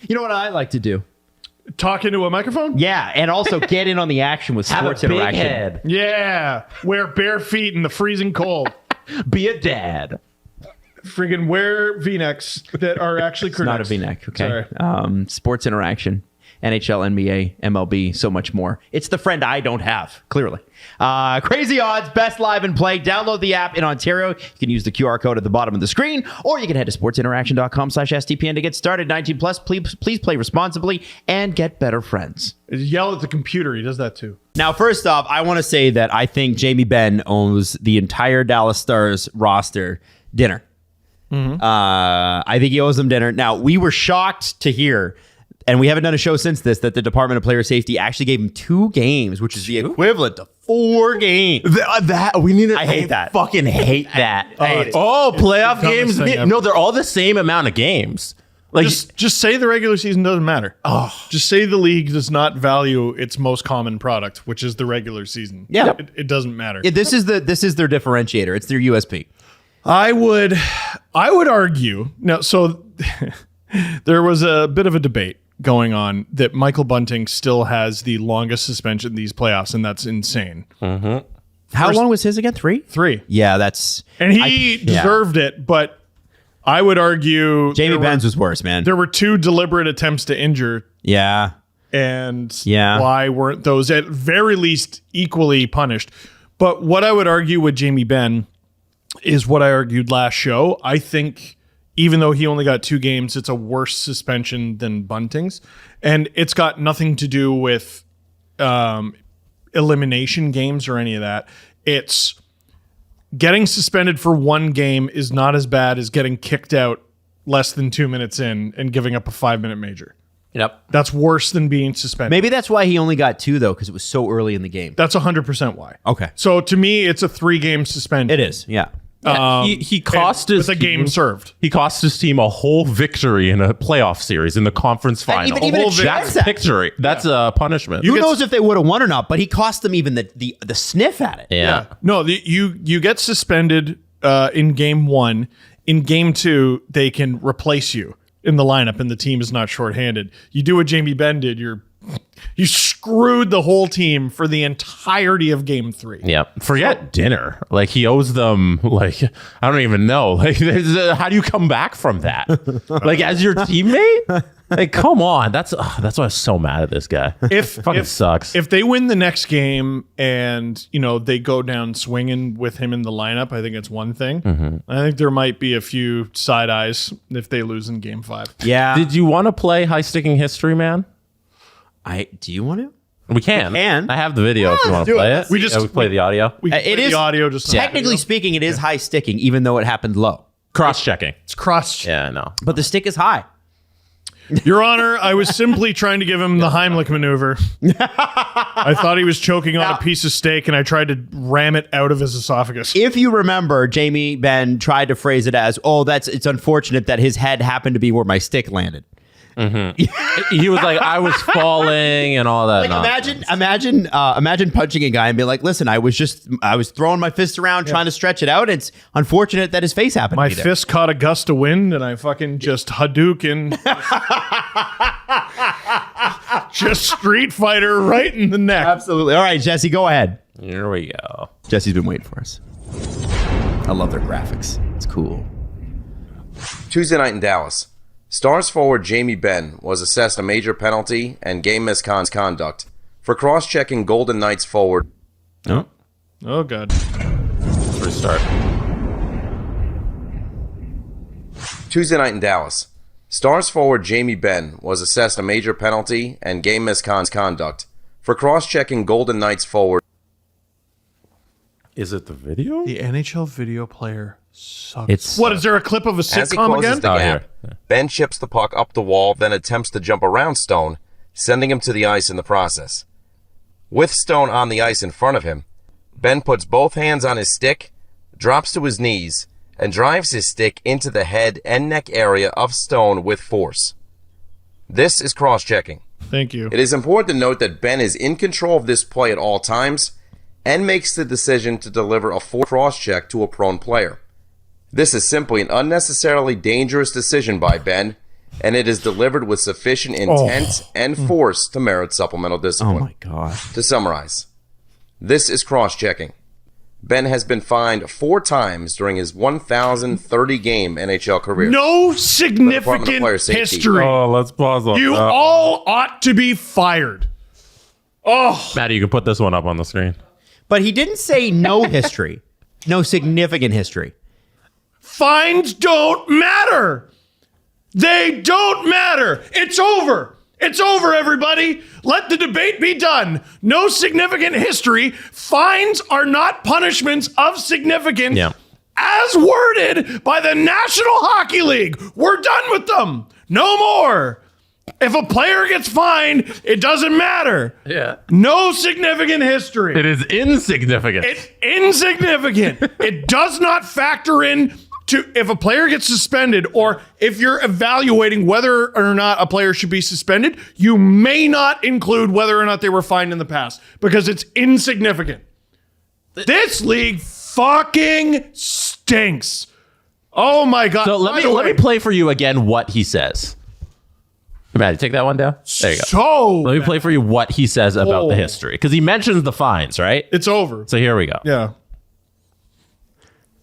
You know what I like to do? Talk into a microphone? Yeah, and also get in on the action with sports Have a big interaction. head. Yeah. Wear bare feet in the freezing cold. Be a dad. Friggin' wear V-necks that are actually It's not a crew-necks. V-neck, okay? Sorry. Sports interaction. NHL, NBA, MLB, so much more. It's the friend I don't have, clearly. Crazy Odds, best live and play. Download the app in Ontario. You can use the QR code at the bottom of the screen, or you can head to sportsinteraction.com/STPN to get started. 19 plus. Please play responsibly and get better friends. Yell at the computer. He does that too. Now, first off, I want to say that I think Jamie Benn owes the entire Dallas Stars roster dinner. I think he owes them dinner. Now, we were shocked to hear, and we haven't done a show since this, that the Department of Player Safety actually gave him 2 games, which is the equivalent to 4 games. That we need to. I hate that. Fucking hate that. I hate it. Oh, playoff the dumbest games. thing ever. No, they're all the same amount of games. Like Just say the regular season doesn't matter. Just say the league does not value its most common product, which is the regular season. Yeah. It doesn't matter. This is their differentiator. It's their USP. I would argue now. So there was a bit of a debate going on that Michael Bunting still has the longest suspension in these playoffs, and that's insane. How long was his again? 3? 3, Yeah, that's... and he deserved it. But I would argue Jamie Benz was worse, man. there were 2 deliberate attempts to injure, Yeah. and Yeah. why weren't those at very least equally punished? But what I would argue with Jamie Benn is what I argued last show. I think even though he only got 2 games, it's a worse suspension than Bunting's. And it's got nothing to do with elimination games or any of that. It's getting suspended for 1 game is not as bad as getting kicked out less than 2 minutes in and giving up a 5-minute major. Yep. That's worse than being suspended. Maybe that's why he only got 2, though, because it was so early in the game. That's 100% why. Okay. So to me, it's a 3-game suspension. It is, yeah. He cost his with a game served. He cost his team a whole victory in a playoff series in the conference final. even a a whole chance that's victory. That's a punishment. Who knows if they would have won or not, but he cost them even the sniff at it. yeah. No, you get suspended in game 1. In game 2, they can replace you in the lineup, and the team is not shorthanded. You do what Jamie Benn did. You screwed the whole team for the entirety of game 3. Yeah. Forget dinner. Like he owes them. Like I don't even know. Like how do you come back from that? Like as your teammate. Like come on. That's why I'm so mad at this guy. Fucking sucks. If they win the next game and they go down swinging with him in the lineup, I think it's one thing. I think there might be a few side eyes if they lose in game 5. Yeah. Did you want to play High Sticking History, man? Do you want to? We can. We can. I have the video if you want to do play it. it. We just- play the audio. We can It play is the audio just Technically speaking, it is high sticking, even though it happened low. Cross-checking. It's cross. Yeah, no. But the stick is high. Your Honor, I was simply trying to give him the Heimlich maneuver. I thought he was choking on a piece of steak, and I tried to ram it out of his esophagus. If you remember, Jamie Benn tried to phrase it as, it's unfortunate that his head happened to be where my stick landed. He was like, I was falling and all that. Like imagine punching a guy and be like, listen, I was throwing my fist around trying to stretch it out. It's unfortunate that his face happened My to be there. fist caught a gust of wind, and I fucking just Hadouken. Just Street Fighter right in the neck. Absolutely. All right, Jesse, go ahead. Here we go. Jesse's been waiting for us. I love their graphics. It's cool. Tuesday night in Dallas, Stars forward Jamie Benn was assessed a major penalty and game misconduct for cross-checking Golden Knights forward. Oh. Oh, God. Let's restart. Tuesday night in Dallas, Stars forward Jamie Benn was assessed a major penalty and game misconduct for cross-checking Golden Knights forward. Is it the video? The NHL video player sucks. It's What, is there a clip of a As he sitcom closes again? the Oh, gap, here. Ben chips the puck up the wall, then attempts to jump around Stone, sending him to the ice in the process. With Stone on the ice in front of him, Ben puts both hands on his stick, drops to his knees, and drives his stick into the head and neck area of Stone with force. This is cross-checking. Thank you. It is important to note that Ben is in control of this play at all times and makes the decision to deliver a full cross-check to a prone player. This is simply an unnecessarily dangerous decision by Ben, and it is delivered with sufficient intent and force to merit supplemental discipline. Oh my God. To summarize, this is cross-checking. Benn has been fined 4 times during his 1,030-game NHL career. No Player significant Safety. history. Oh, let's pause on You that. all ought to be fired. Oh, Maddie, you can put this one up on the screen. But he didn't say no history, no significant history. fines don't matter. They don't matter. It's over. It's over, everybody. Let the debate be done. No significant history. Fines are not punishments of significance. Yeah. As worded by the National Hockey League. We're done with them. No more. If a player gets fined, it doesn't matter. Yeah. No significant history. It is insignificant. It's insignificant. It does not factor in to if a player gets suspended or if you're evaluating whether or not a player should be suspended, you may not include whether or not they were fined in the past because it's insignificant. This league fucking stinks. Oh my God. So let me play for you again what he says. Maddie, take that one down. There you go. So Let me play for you what he says about the history. Because he mentions the fines, right? it's over. So here we go. Yeah.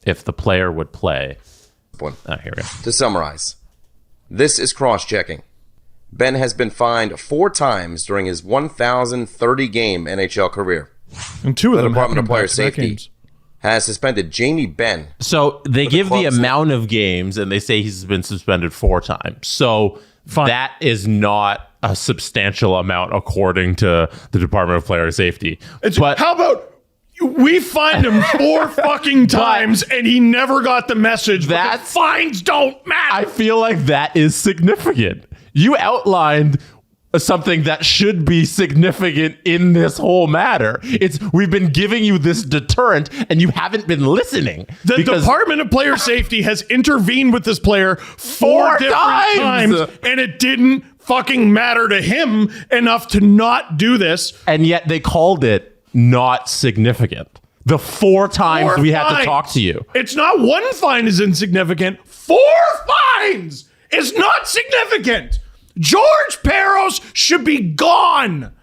If the player would play. One. Oh, here we go. To summarize, this is cross-checking. Benn has been fined 4 times during his 1,030-game NHL career. And two of The them Department of happened Player back-to-back Safety games. has suspended Jamie Benn. So they give the club's amount of games and they say he's been suspended 4 times. So Fine. that is not a substantial amount according to the Department of Player Safety. But How about we fined him 4 fucking times and he never got the message that That's- fines don't matter. I feel like that is significant. You outlined something that should be significant in this whole matter. We've been giving you this deterrent and you haven't been listening. The because Department of Player Safety has intervened with this player 4 4 different times. times, and it didn't fucking matter to him enough to not do this. and yet they called it not significant. The 4 times 4 we had to fines. talk to you. It's not 1 fine is insignificant. 4 fines is not significant. George Peros should be gone.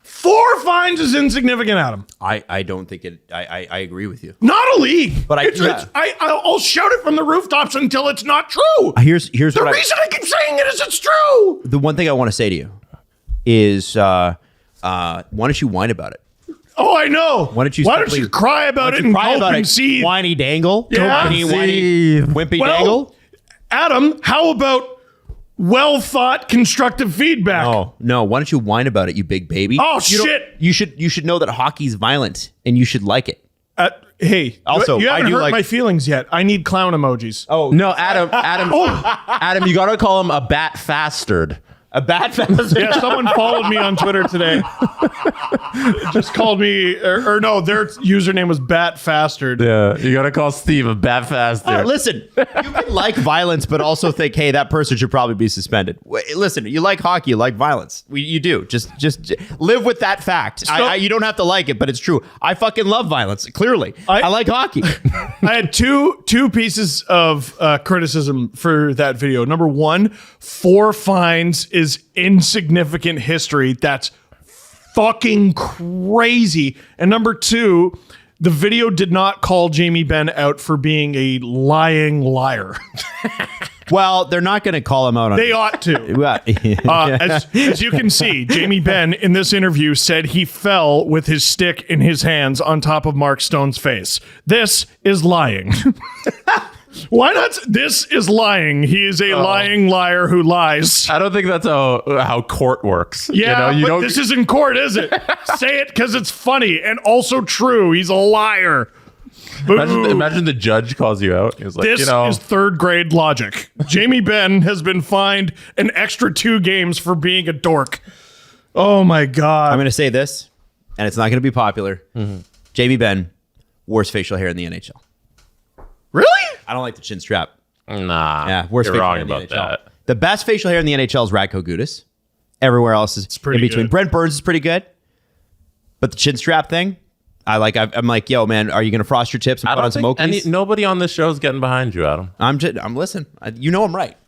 4 fines is insignificant, Adam. I don't think it. I agree with you. Not a league. But I'll shout it from the rooftops until it's not true. Here's The what reason I keep saying it is it's true. the one thing I want to say to you is why don't you whine about it? Oh, I know. Why don't you simply- cry about it and Cry cope about and it, seethe? whiny dangle, Yeah. whiny, Seethe. wimpy Well, dangle. Adam, how about well thought constructive feedback? Oh no! Why don't you whine about it, you big baby? Oh, You don't- shit. You should know that hockey's violent and you should like it. Hey, Also, you haven't I do hurt like- my feelings yet. I need clown emojis. Oh No, Adam, you gotta call him a bat fastard. a bad fast. Yeah, someone followed me on Twitter today. Just called me, or no, their username was Bat Fastard. Yeah, you gotta call Steve a bat fastard. Listen, you can like violence, but also think, hey, that person should probably be suspended. Listen, you like hockey, you like violence. You do. Just live with that fact. You don't have to like it, but it's true. I fucking love violence. Clearly, I like hockey. I had two pieces of criticism for that video. Number 1, 4 fines is insignificant history. That's fucking crazy. And number 2, the video did not call Jamie Benn out for being a lying liar. Well, they're not going to call him out on. They ought to. Well, As you can see, Jamie Benn in this interview said he fell with his stick in his hands on top of Mark Stone's face. This is lying. Why not? This is lying. He is a lying liar who lies. I don't think that's how court works. Yeah, you but don't. this isn't court, is it? Say it because it's funny and also true. He's a liar. Boo. Imagine the judge calls you out. He's like, This is 3rd grade logic. Jamie Benn has been fined an extra 2 games for being a dork. Oh my God. I'm going to say this, and it's not going to be popular. Jamie Benn, worst facial hair in the NHL. Really? I don't like the chin strap. nah. Yeah, worst you're facial wrong hair in the about NHL. that. The best facial hair in the NHL is Radko Gudas. Everywhere else is pretty in between. good. Brent Burns is pretty good, but the chin strap thing, I'm like, yo, man, are you gonna frost your tips and I put on don't some think Okies? nobody on this show is getting behind you, Adam. I'm listen. You know I'm right.